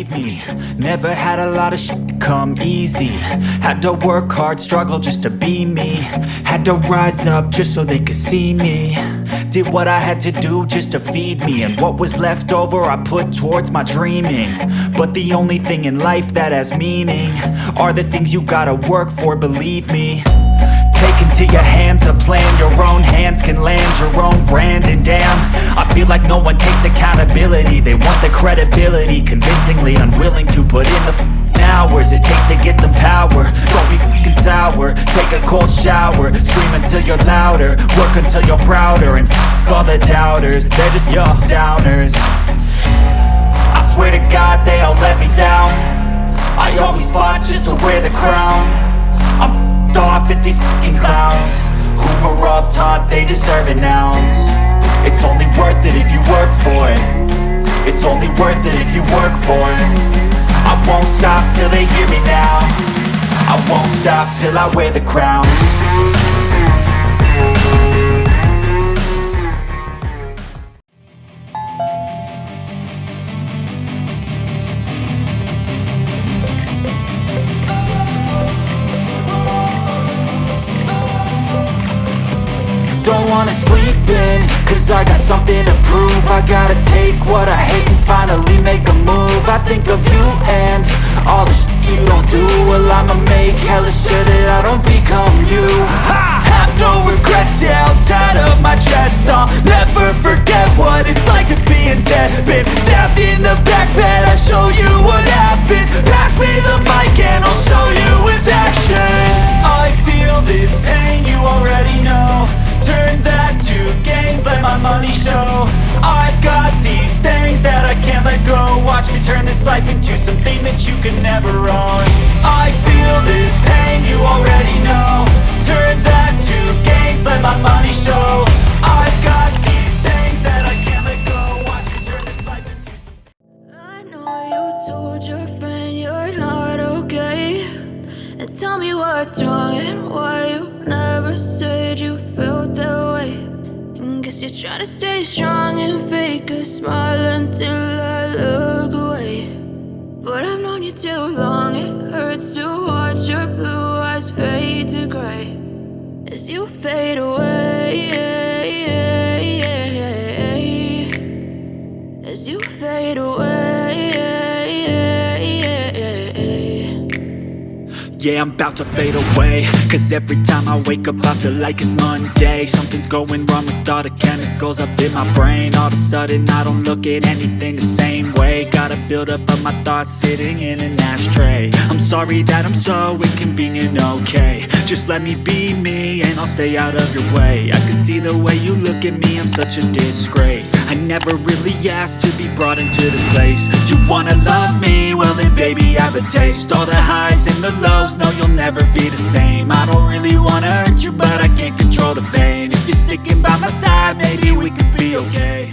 believe me, never had a lot of shit come easy. Had to work hard, struggle just to be me. Had to rise up just so they could see me. Did what I had to do just to feed me, and what was left over I put towards my dreaming. But the only thing in life that has meaning are the things you gotta work for, believe me. Take into your hands a plan, your own hands can land your own brand. And damn, I feel like no one takes accountability. They want the credibility, convincingly unwilling to put in the hours it takes to get some power. Don't be f***ing sour, take a cold shower. Scream until you're louder, work until you're prouder. And f*** all the doubters, they're just your downers. I swear to God they all let me down. I always fought just to wear the crown. I'm off at these fucking clowns who were all taught they deserve an ounce. It's only worth it if you work for it. It's only worth it if you work for it. I won't stop till they hear me now. I won't stop till I wear the crown. Don't wanna sleep in, cause I got something to prove. I gotta take what I hate and finally make a move. I think of you and all the shit you don't do. Well, I'ma make hella sure that I don't become you. I have no regrets, yeah, I'll tie up my chest. I'll never forget what it's like to be in debt. Been stabbed in the back bed, I'll show you what happens. Pass me the mic and I'll show you with action. I feel this pain, you already know. Turn that to gains, let my money show. I've got these things that I can't let go. Watch me turn this life into something that you can never own. I feel this pain, you already know. Turn that to gains, let my money show. I've got these things that I can't let go. Watch me turn this life into something. I know you told your friend you're not okay, and tell me what's wrong and why you never said you felt that way. And guess you're trying to stay strong and fake a smile until I look away. But I've known you too long, it hurts to watch your blue eyes fade to gray as you fade away, as you fade away. Yeah, I'm about to fade away, cause every time I wake up I feel like it's Monday. Something's going wrong with all the chemicals up in my brain. All of a sudden I don't look at anything the same way. Gotta build up of my thoughts sitting in an ashtray. I'm sorry that I'm so inconvenient, okay. Just let me be me and I'll stay out of your way. I can see the way you look at me, I'm such a disgrace. I never really asked to be brought into this place. You wanna love me? Well then baby have a taste. All the highs and the lows, no, you'll never be the same. I don't really wanna hurt you, but I can't control the pain. If you're sticking by my side, maybe we could be okay.